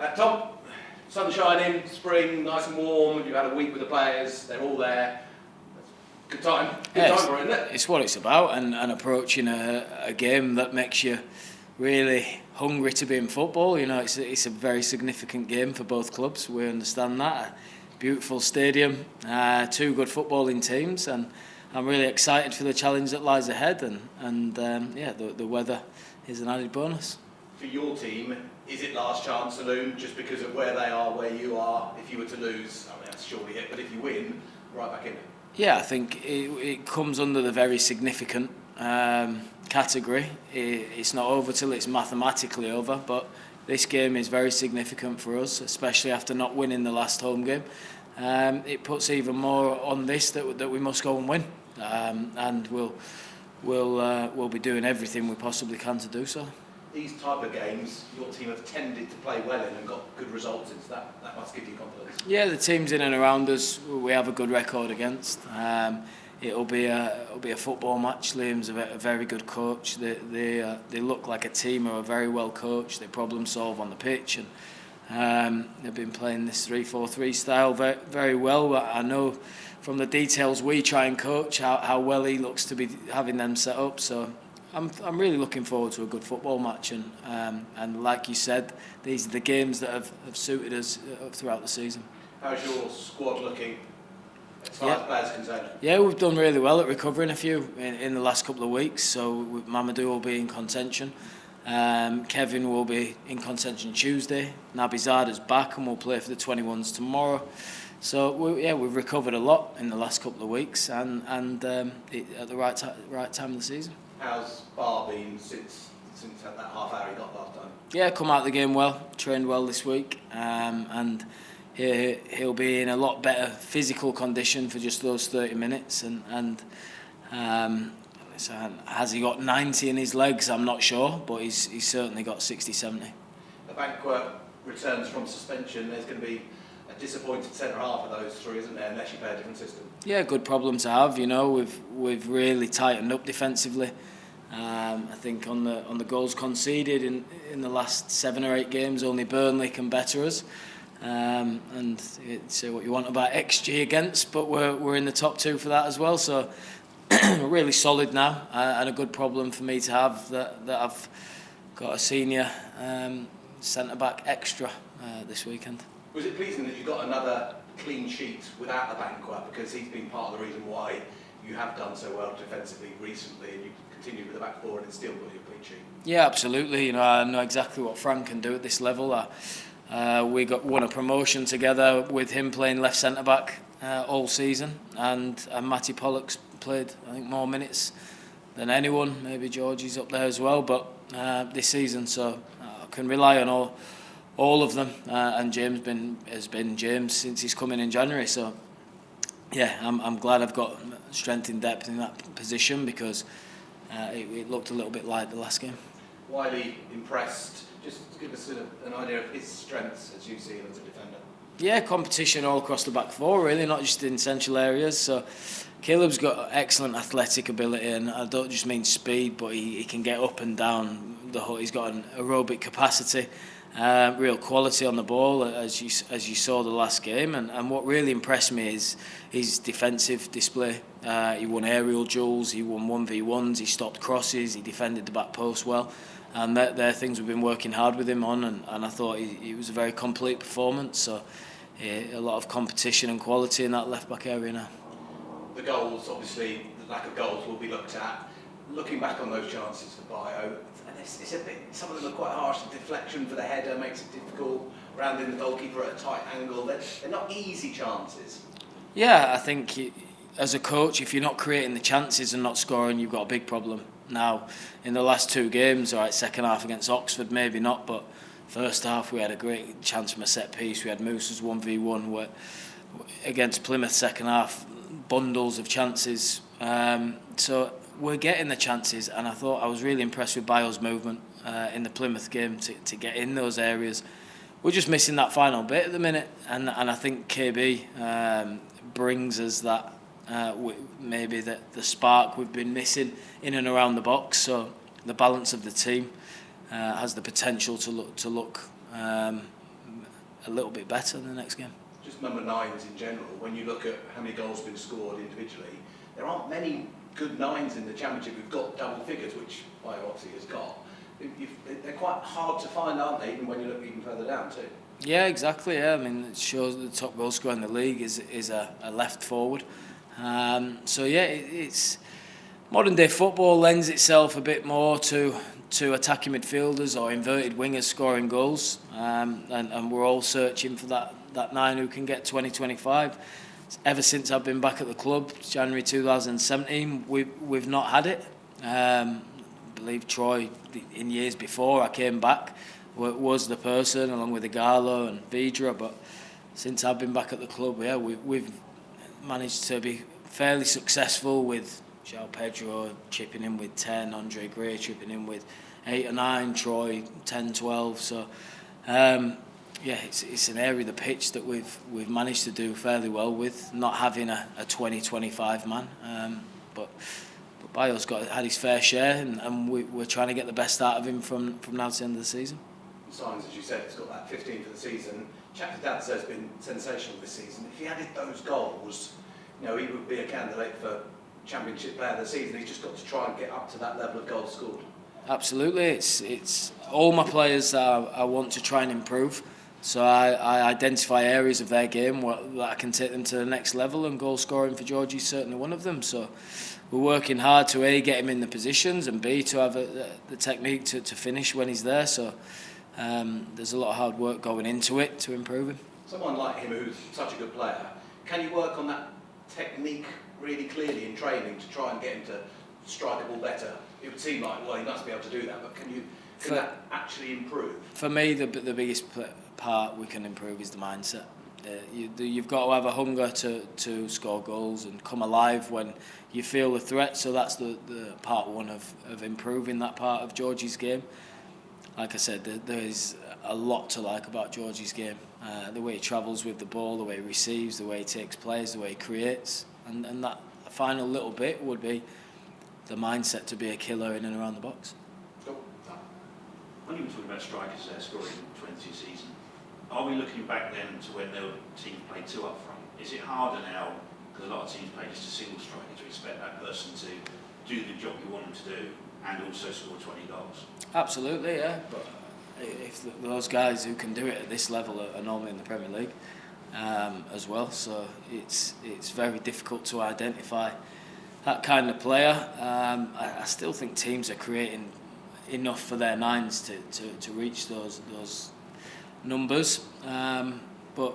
Tom, sun shining, spring, nice and warm. You've had a week with the players. They're all there. Good time. Good time for it, isn't it? It's what it's about, and approaching a game that makes you really hungry to be in football. You know, it's a very significant game for both clubs. We understand that. A beautiful stadium, two good footballing teams, and I'm really excited for the challenge that lies ahead. And the weather is an added bonus. For your team, is it last chance saloon just because of where they are, where you are? If you were to lose, I mean that's surely it. But if you win, right back in it. Yeah, I think it comes under the very significant category. It's not over till it's mathematically over, but this game is very significant for us, especially after not winning the last home game. It puts even more on this that we must go and win, and we'll be doing everything we possibly can to do so. These type of games, your team have tended to play well in and got good results. That must give you confidence. Yeah, the teams in and around us, we have a good record against. It'll be a football match. Liam's a very good coach. They look like a team who are very well coached. They problem solve on the pitch, and they've been playing this 3-4-3 style very, very well. But I know from the details we try and coach how well he looks to be having them set up. So I'm really looking forward to a good football match, and like you said, these are the games that have suited us throughout the season. How's your squad looking as far as players are concerned? Yeah, we've done really well at recovering a few in the last couple of weeks. So Mamadou will be in contention, Kevin will be in contention Tuesday, Naby Zada's back and we'll play for the 21s tomorrow. So we've recovered a lot in the last couple of weeks, and at the right time of the season. How's Baah been since that half hour he got last time? Yeah, come out of the game well, trained well this week, and he'll be in a lot better physical condition for just those 30 minutes. So has he got 90 in his legs? I'm not sure, but he's certainly got 60, 70. The Banquet returns from suspension. There's going to be a disappointed centre half of those three, isn't there, unless you play a different system? Yeah, good problem to have. You know, we've really tightened up defensively. I think on the goals conceded in the last 7 or 8 games, only Burnley can better us. And say what you want about XG against, but we're in the top 2 for that as well. So we're really solid now, and a good problem for me to have that I've got a senior centre back extra this weekend. Was it pleasing that you got another clean sheet without the Banquet, because he's been part of the reason why you have done so well defensively recently, and you continued with the back four and it's still got your clean sheet? Yeah, absolutely. You know, I know exactly what Frank can do at this level. We won a promotion together with him playing left centre back all season, and Mattie Pollock's played, I think, more minutes than anyone. Maybe Giorgi's up there as well, but this season, so I can rely on all of them, and James has been James since he's come in January. So yeah, I'm glad I've got strength in depth in that position, because it looked a little bit like the last game. Wiley impressed. Just give us an idea of his strengths as you see him as a defender. Yeah, competition all across the back four, really, not just in central areas. So Caleb's got excellent athletic ability, and I don't just mean speed, but he can get up and down the whole. He's got an aerobic capacity, real quality on the ball, as you saw the last game. And what really impressed me is his defensive display. He won aerial duels, he won 1v1s, he stopped crosses, he defended the back post well. And they're things we've been working hard with him on, and I thought it was a very complete performance. So a lot of competition and quality in that left-back area now. The goals, obviously, the lack of goals will be looked at. Looking back on those chances for Bio, it's a bit, some of them are quite harsh. The deflection for the header makes it difficult. Rounding the goalkeeper at a tight angle, they're not easy chances. Yeah, I think as a coach, if you're not creating the chances and not scoring, you've got a big problem. Now, in the last 2 games, all right, second half against Oxford, maybe not, but first half we had a great chance from a set piece. We had Moussa's 1v1 against Plymouth, second half, bundles of chances. So we're getting the chances, and I thought I was really impressed with Bio's movement in the Plymouth game to get in those areas. We're just missing that final bit at the minute, and I think KB brings us that. Maybe the spark we've been missing in and around the box. So the balance of the team has the potential to look a little bit better in the next game. Just number 9s in general, when you look at how many goals have been scored individually, there aren't many good 9s in the Championship who've got double figures, which Baah obviously has got. They're quite hard to find, aren't they, even when you look even further down too? Yeah, exactly. Yeah, I mean, it shows the top goal scorer in the league is a left forward. So yeah, it's modern day football lends itself a bit more to attacking midfielders or inverted wingers scoring goals, and we're all searching for that 9 who can get 20-25. Ever since I've been back at the club, January 2017, we've not had it. I believe Troy, in years before I came back, was the person, along with Igalo and Vidra, but since I've been back at the club, yeah, we've managed to be fairly successful with João Pedro chipping in with 10, Andre Gray chipping in with 8 or 9, Troy 10, 12. So yeah, it's an area of the pitch that we've managed to do fairly well with, not having a 20-25 man. But Baah's had his fair share, and we're trying to get the best out of him from now to the end of the season. Signs, as you said, he's got that 15 for the season. Chakvetadze has been sensational this season. If he added those goals, he would be a candidate for Championship Player of the Season. He's just got to try and get up to that level of goals scored. Absolutely, it's all my players I want to try and improve. So I identify areas of their game that I can take them to the next level, and goal scoring for Giorgi is certainly one of them. So we're working hard to A, get him in the positions, and B, to have the technique to finish when he's there. So there's a lot of hard work going into it to improve him. Someone like him who's such a good player, can you work on that technique really clearly in training to try and get him to strike a ball better? It would seem like, well, he must be able to do that, but can that actually improve? For me, the biggest part we can improve is the mindset. You've got to have a hunger to score goals and come alive when you feel the threat. So that's the part one of improving that part of Giorgi's game. Like I said, there is a lot to like about Giorgi's game. The way he travels with the ball, the way he receives, the way he takes plays, the way he creates. And that final little bit would be the mindset to be a killer in and around the box. When you were talking about strikers scoring 20 a season, are we looking back then to when the team played 2 up front? Is it harder now, because a lot of teams play just a single striker, to expect that person to do the job you want them to do and also score 20 goals? Absolutely, yeah. But if those guys who can do it at this level are normally in the Premier League as well, so it's very difficult to identify that kind of player. I still think teams are creating enough for their 9s to reach those numbers, but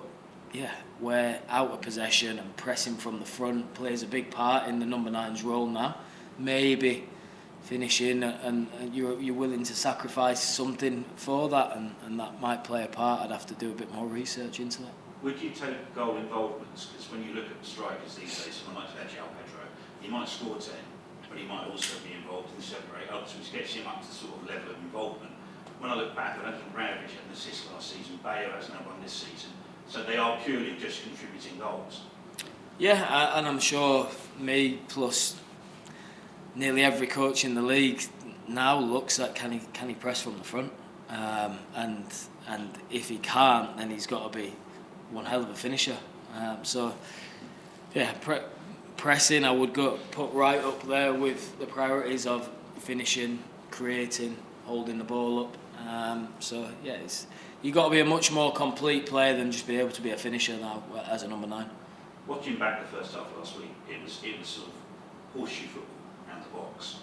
yeah, where out of possession and pressing from the front plays a big part in the number 9's role now. Maybe finishing and you're willing to sacrifice something for that, and that might play a part. I'd have to do a bit more research into that. Would you take goal involvements? Because when you look at strikers these days, someone like João Pedro, he might score 10, but he might also be involved in 7 or 8 others, which gets him up to the sort of level of involvement. When I look back, I don't think Rajovic had an assist last season, Baah has no one this season, so they are purely just contributing goals. Yeah, and I'm sure me plus nearly every coach in the league now looks at can he press from the front, and if he can't, then he's got to be one hell of a finisher. So yeah, pressing I would put right up there with the priorities of finishing, creating, holding the ball up. So yeah, you've got to be a much more complete player than just be able to be a finisher now as a number 9. Watching back the first half last week, it was sort of horseshoe football around the box.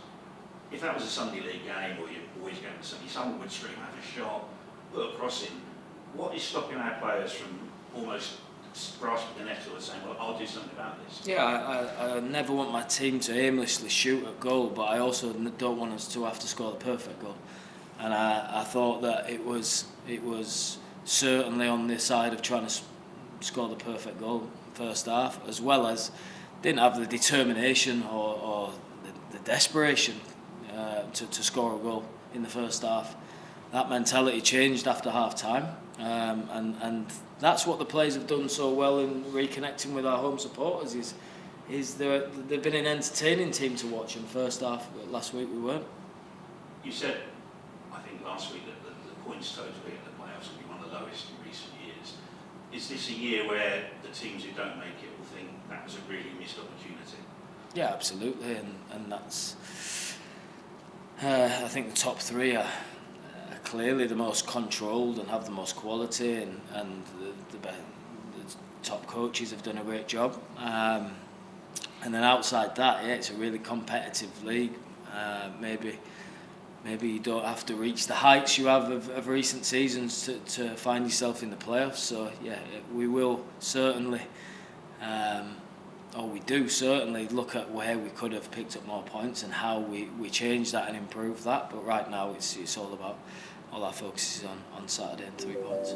If that was a Sunday league game, or you're always going to Sunday, someone would stream out a shot, put a cross in. What is stopping our players from almost grasping the net or saying, well, I'll do something about this? Yeah, I never want my team to aimlessly shoot at goal, but I also don't want us to have to score the perfect goal. And I thought that it was certainly on the side of trying to score the perfect goal first half, as well as didn't have the determination or the desperation to score a goal in the first half. That mentality changed after half time, and that's what the players have done so well in reconnecting with our home supporters. They've been an entertaining team to watch. In first half last week we weren't. You said, I think last week, that the points total in the playoffs will be one of the lowest in recent years. is this a year where the teams who don't make it will think that was a really missed opportunity? Yeah, absolutely, and that's. I think the top three are clearly the most controlled and have the most quality, and the top coaches have done a great job. And then outside that, yeah, it's a really competitive league. Maybe you don't have to reach the heights you have of recent seasons to find yourself in the playoffs. So yeah, we will certainly, or we do certainly look at where we could have picked up more points and how we change that and improve that. But right now, it's all about, all our focus is on Saturday and 3 points.